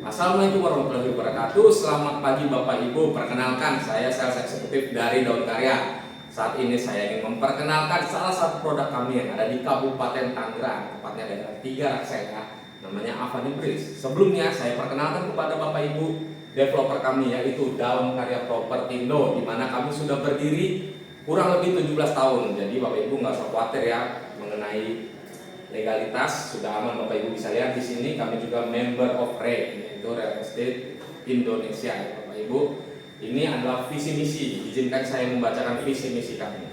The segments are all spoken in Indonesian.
Assalamualaikum warahmatullahi wabarakatuh. Selamat pagi Bapak Ibu. Perkenalkan, saya sales eksekutif dari Daun Karya. Saat ini saya ingin memperkenalkan salah satu produk kami yang ada di Kabupaten Tangerang, tepatnya daerah 3 Raksasa, namanya Avani Bridge. Sebelumnya saya perkenalkan kepada Bapak Ibu developer kami, yaitu Daun Karya Propertindo, di mana kami sudah berdiri kurang lebih 17 tahun. Jadi Bapak Ibu nggak usah khawatir ya mengenai legalitas, sudah aman. Bapak Ibu bisa lihat di sini kami juga member of REI, yaitu Real Estate Indonesia. Bapak Ibu, ini adalah visi misi. Izinkan saya membacakan visi misi kami.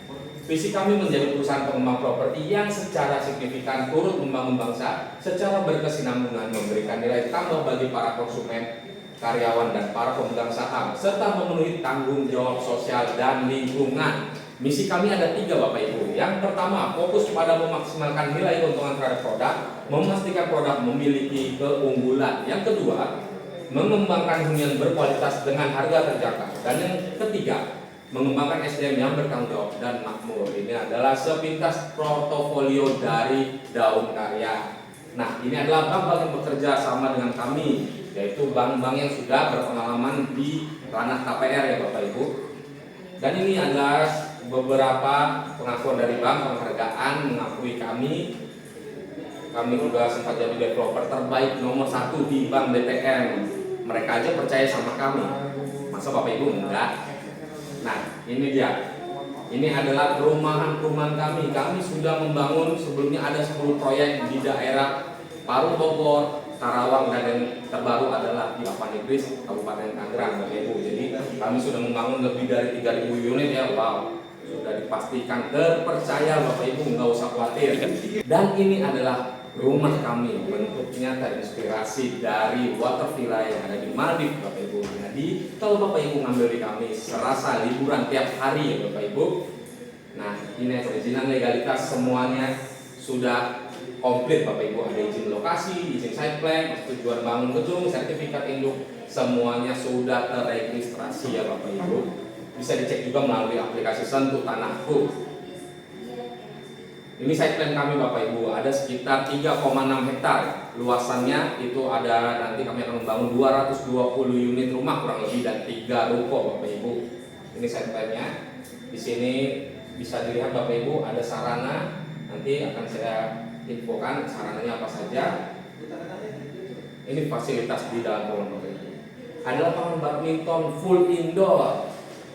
Visi kami menjadi perusahaan pengembang properti yang secara signifikan turut membangun bangsa secara berkesinambungan, memberikan nilai tambah bagi para konsumen, karyawan, dan para pemegang saham, serta memenuhi tanggung jawab sosial dan lingkungan. Misi kami ada 3 Bapak Ibu. Yang pertama, fokus pada memaksimalkan nilai keuntungan terhadap produk, memastikan produk memiliki keunggulan. Yang kedua, mengembangkan hunian berkualitas dengan harga terjangkau. Dan yang ketiga, mengembangkan SDM yang bertanggung jawab dan makmur. Ini adalah sepintas portofolio dari Daun Karya. Nah, ini adalah bank-bank yang bekerja sama dengan kami, yaitu bank-bank yang sudah berpengalaman di ranah KPR ya Bapak Ibu. Dan ini adalah beberapa pengakuan dari bank, penghargaan mengakui kami. Kami juga sempat jadi developer terbaik nomor 1 di Bank BTN. Mereka aja percaya sama kami. Masa Bapak Ibu enggak? Nah, ini dia. Ini adalah perumahan-perumahan kami. Kami sudah membangun sebelumnya ada 10 proyek di daerah Parung Bogor, Karawang, dan yang terbaru adalah di Avani Bridge, Kabupaten Tangerang, Bapak Ibu. Jadi kami sudah membangun lebih dari 3.000 unit ya. Wow, sudah dipastikan terpercaya Bapak Ibu, nggak usah khawatir. Dan ini adalah rumah kami, bentuknya terinspirasi dari water villa yang ada di Maldives Bapak Ibu. Jadi kalau Bapak Ibu ngambil di kami serasa liburan tiap hari ya Bapak Ibu. Nah, ini perizinan legalitas semuanya sudah komplit Bapak Ibu. Ada izin lokasi, izin site plan, persetujuan bangun gedung, sertifikat induk, semuanya sudah terregistrasi ya Bapak Ibu. Bisa dicek juga melalui aplikasi Sentuh Tanahku. Ini site plan kami Bapak Ibu, ada sekitar 3,6 hektar. Luasannya itu ada, nanti kami akan membangun 220 unit rumah kurang lebih dan 3 ruko Bapak Ibu. Ini site plan-nya. Di sini bisa dilihat Bapak Ibu ada sarana, nanti akan saya infokan sarananya apa saja. Ini fasilitas di dalam ruang Bapak Ibu. Ada lapangan badminton full indoor.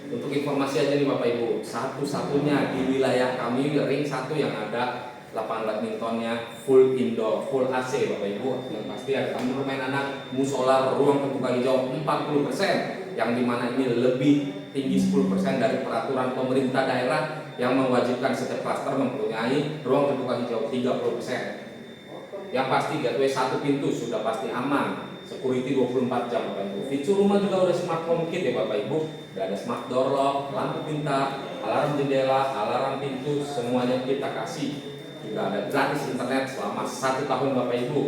Untuk informasi aja nih Bapak Ibu, satu-satunya di wilayah kami ring 1 yang ada lapangan badmintonnya full indoor, full AC Bapak Ibu. Yang pasti ada taman bermain anak, musola, ruang terbuka hijau 40%, yang dimana ini lebih tinggi 10% dari peraturan pemerintah daerah yang mewajibkan setiap klaster mempunyai ruang terbuka hijau 30%. Yang pasti gateway 1 pintu sudah pasti aman. Security 24 jam Bapak Ibu. Fitur rumah juga udah smart home kit ya Bapak Ibu. Udah ada smart door lock, lampu pintar, alarm jendela, alarm pintu, semuanya kita kasih. Juga ada gratis internet selama 1 tahun Bapak Ibu.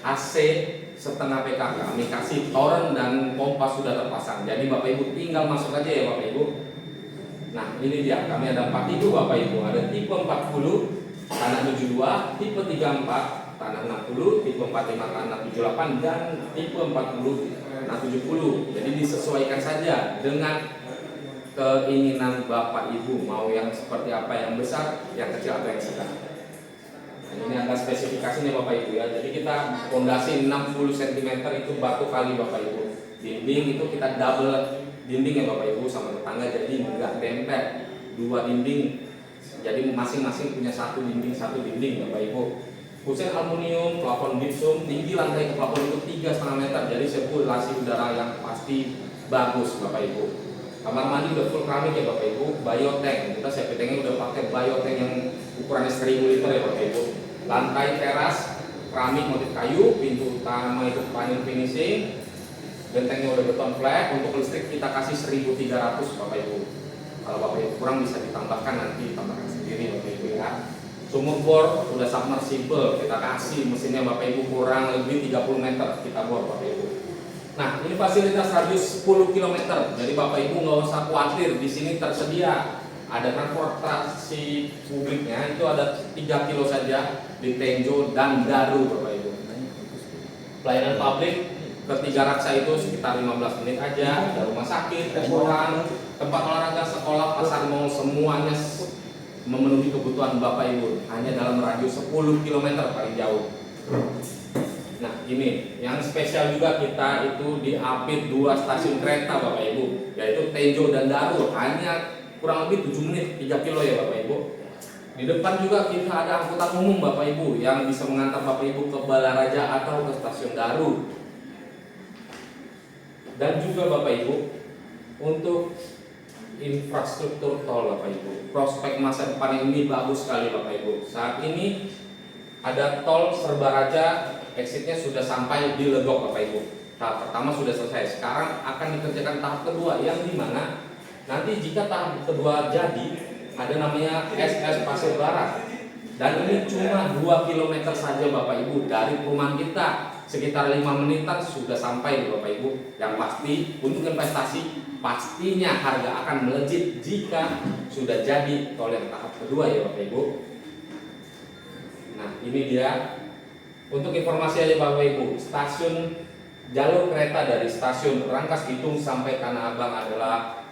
AC setengah PK kami kasih, torrent dan pompa sudah terpasang. Jadi Bapak Ibu tinggal masuk aja ya Bapak Ibu. Nah, ini dia, kami ada 4 tipe Bapak Ibu. Ada tipe 40 tanah 72, tipe 34 tanah 60, tipe 45 tanah 78, dan tipe 40 tanah 70. Jadi disesuaikan saja dengan keinginan Bapak Ibu, mau yang seperti apa, yang besar, yang kecil, atau yang sedang. Nah, ini ada spesifikasinya Bapak Ibu ya. Jadi kita fondasi 60 cm itu batu kali Bapak Ibu. Dinding itu kita double dinding ya Bapak Ibu sama tetangga, jadi enggak dempet 2 dinding. Jadi masing-masing punya 1 dinding Bapak Ibu. Kusen aluminium, plafon gypsum, tinggi lantai ke plafon itu 3,5 meter. Jadi sirkulasi udara yang pasti bagus Bapak Ibu. Kamar mandi udah full keramik ya Bapak Ibu. Biotank, kita safety tanknya udah pakai biotank yang ukurannya 1000 liter ya Bapak Ibu. Lantai teras keramik motif kayu, pintu utama itu panel finishing, gentengnya udah beton flat. Untuk listrik kita kasih 1300 Bapak Ibu. Kalau Bapak Ibu kurang bisa ditambahkan, nanti tambahkan sendiri Bapak Ibu ya. Sumur bor udah submersible kita kasih, mesinnya Bapak Ibu kurang lebih 30 meter kita bor Bapak Ibu. Nah, ini fasilitas radius 10 km. Jadi Bapak Ibu nggak usah khawatir, di sini tersedia ada transportasi publiknya, itu ada 3 kilo saja di Tenjo dan Garu Bapak Ibu. Pelayanan publik ke Tiga Raksa itu sekitar 15 menit aja. Ada rumah sakit, restoran, tempat olahraga, sekolah, pasar, mall, semuanya memenuhi kebutuhan Bapak Ibu hanya dalam radius 10 km paling jauh. Nah ini yang spesial juga, kita itu diapit 2 stasiun kereta Bapak Ibu, yaitu Tejo dan Daru, hanya kurang lebih 7 menit 3 kilo ya Bapak Ibu. Di depan juga kita ada angkutan umum Bapak Ibu yang bisa mengantar Bapak Ibu ke Balaraja atau ke stasiun Daru. Dan juga Bapak Ibu, untuk infrastruktur tol Bapak Ibu, prospek masa depan ini bagus sekali Bapak Ibu. Saat ini ada tol Serbaraja, exitnya sudah sampai di Legok Bapak Ibu. Tahap pertama sudah selesai, sekarang akan dikerjakan tahap kedua, yang dimana nanti jika tahap kedua jadi, ada namanya SS Pasir Barat. Dan ini cuma 2 km saja Bapak Ibu dari perumahan kita, sekitar 5 menitan sudah sampai Bapak Ibu. Yang pasti untuk investasi pastinya harga akan melejit jika sudah jadi tol yang tahap kedua ya Bapak Ibu. Nah ini dia untuk informasi aja Bapak Ibu, stasiun jalur kereta dari stasiun Rangkas Bitung sampai Tanah Abang adalah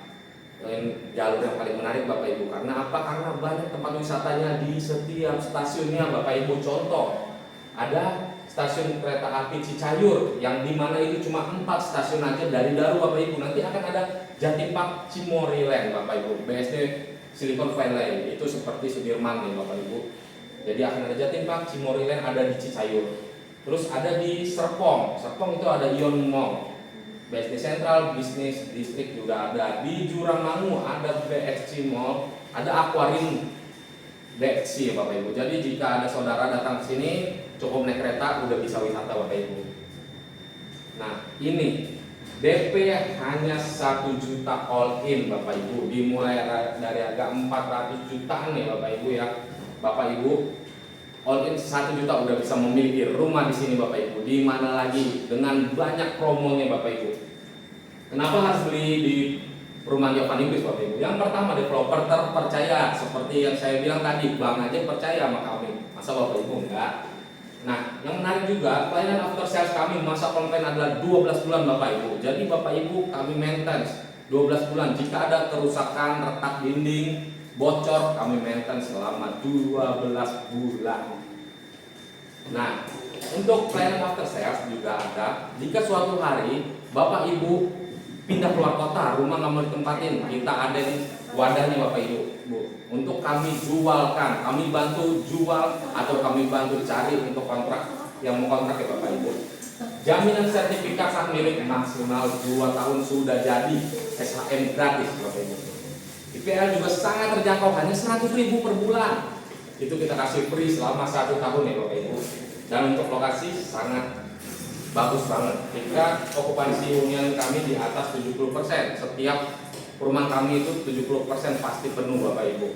jalur yang paling menarik Bapak Ibu. Karena apa? Karena banyak tempat wisatanya di setiap stasiunnya Bapak Ibu. Contoh, ada stasiun kereta api Cicayur yang dimana itu cuma 4 stasiun aja dari Daru Bapak Ibu. Nanti akan ada Jatim Park Cimoryland Bapak Ibu, BSD Silicon Valley, itu seperti Sudirman nih Bapak Ibu. Jadi akan ada Jatim Park Cimoryland ada di Cicayur. Terus ada di Serpong itu ada Ion Mall. BSD Central Business District juga ada. Di Jurangmangu ada BXC Mall, ada Aquarium BXC ya Bapak Ibu. Jadi jika ada saudara datang ke sini cukup naik kereta udah bisa wisata Bapak Ibu. Nah ini DP hanya 1 juta all in Bapak Ibu, dimulai dari harga 400 jutaan ya Bapak Ibu ya. Bapak Ibu all in 1 juta udah bisa memiliki rumah di sini Bapak Ibu. Di mana lagi dengan banyak promonya Bapak Ibu. Kenapa harus beli di perumahan Giovanni Gris Bapak Ibu? Yang pertama, developer terpercaya, seperti yang saya bilang tadi, Bang aja percaya sama kami, masa Bapak Ibu enggak? Nah yang menarik juga, pelayanan after sales kami masa komplain adalah 12 bulan Bapak Ibu. Jadi Bapak Ibu kami maintenance 12 bulan. Jika ada kerusakan, retak dinding, bocor, kami maintenance selama 12 bulan. Nah, untuk pelayanan after sales juga ada. Jika suatu hari Bapak Ibu pindah keluar kota, rumah nggak mau ditempatin, kita ada di wadahnya Bapak Ibu, Bu. Untuk kami jualkan, kami bantu jual atau kami bantu cari untuk kontrak yang mau kontrak ya Bapak Ibu. Jaminan sertifikat hak milik maksimal 2 tahun sudah jadi, SHM gratis Bapak Ibu. IPL juga sangat terjangkau, hanya 100.000 per bulan. Itu kita kasih free selama 1 tahun ya Bapak Ibu. Dan untuk lokasi sangat bagus banget. Jika okupansi hunian kami di atas 70%, setiap perumahan kami itu 70% pasti penuh Bapak Ibu.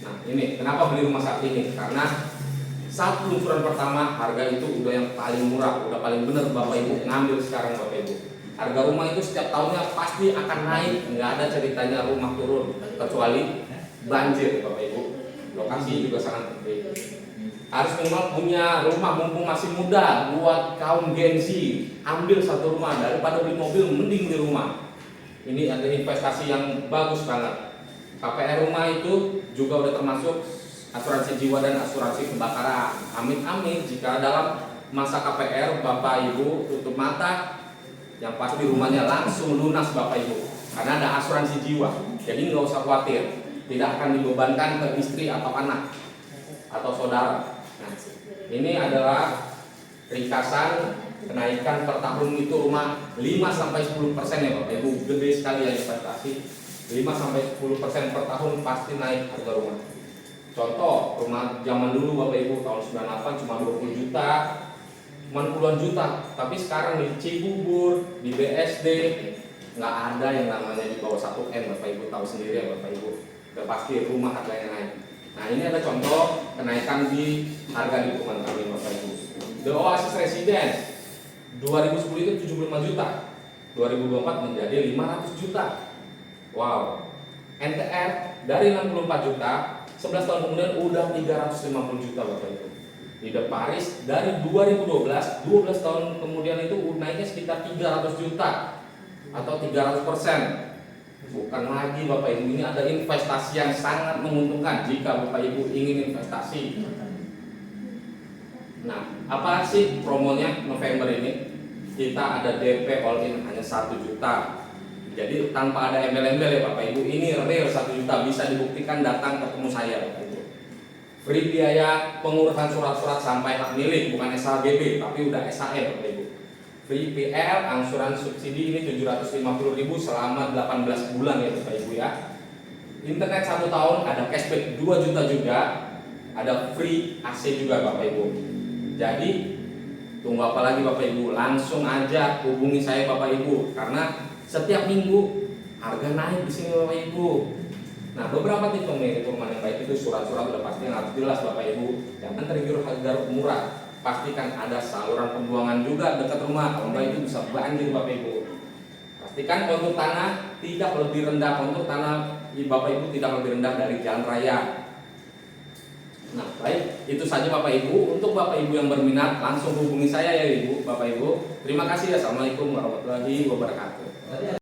Nah ini kenapa beli rumah saat ini? Karena saat peluncuran pertama harga itu udah yang paling murah, udah paling bener Bapak Ibu ngambil sekarang Bapak Ibu. Harga rumah itu setiap tahunnya pasti akan naik, nggak ada ceritanya rumah turun kecuali banjir Bapak Ibu. Lokasi juga sangat penting. Harus minimal punya rumah mumpung masih muda. Buat kaum Gen Z, ambil 1 rumah daripada beli mobil, mending di rumah. Ini ada investasi yang bagus banget. KPR rumah itu juga udah termasuk asuransi jiwa dan asuransi kebakaran. Amin jika dalam masa KPR Bapak Ibu tutup mata, yang pasti rumahnya langsung lunas Bapak Ibu, karena ada asuransi jiwa. Jadi nggak usah khawatir, tidak akan dibebankan ke istri atau anak atau saudara. Nah, ini adalah ringkasan kenaikan per tahun itu rumah 5-10% ya Bapak Ibu. Gede sekali ya investasi. 5-10% per tahun pasti naik harga rumah. Contoh, rumah zaman dulu Bapak Ibu tahun 98 cuma 20 juta, cuma puluhan juta. Tapi sekarang di Cibubur, di BSD nggak ada yang namanya di bawah 1M Bapak Ibu, tahu sendiri ya Bapak Ibu. Udah pasti rumah harganya naik. Nah ini ada contoh kenaikan di harga di perumahan kami Bapak Ibu. The Oasis Residence 2010 itu 75 juta, 2024 menjadi 500 juta. Wow. NTR dari 64 juta, 11 tahun kemudian udah 350 juta Bapak Ibu. Di The Paris dari 2012, 12 tahun kemudian itu naiknya sekitar 300 juta atau 300%. Bukan lagi Bapak Ibu, ini ada investasi yang sangat menguntungkan jika Bapak Ibu ingin investasi. Nah, apa sih promonya November ini? Kita ada DP all in hanya 1 juta. Jadi tanpa ada embel-embel ya Bapak Ibu, ini real 1 juta, bisa dibuktikan datang ketemu saya Bapak Ibu. Free biaya pengurusan surat-surat sampai hak milik, bukan SHGB tapi udah SHM Bapak Ibu. Free PL, angsuran subsidi ini 750.000 selama 18 bulan ya Bapak Ibu ya. Internet 1 tahun, ada cashback 2 juta juga, ada free AC juga Bapak Ibu. Jadi tunggu apa lagi Bapak Ibu, langsung aja hubungi saya Bapak Ibu, karena setiap minggu harga naik di sini Bapak Ibu. Nah, beberapa tipe perumahan yang baik itu surat-surat udah pasti yang harus jelas Bapak Ibu. Jangan tergiur harga murah. Pastikan ada saluran pembuangan juga dekat rumah, kalau enggak itu bisa banjir Bapak Ibu. Pastikan kontur tanah tidak lebih rendah, kontur tanah Bapak Ibu tidak lebih rendah dari jalan raya. Nah, baik, itu saja Bapak Ibu. Untuk Bapak Ibu yang berminat langsung hubungi saya ya Ibu, Bapak Ibu. Terima kasih. Assalamualaikum warahmatullahi wabarakatuh.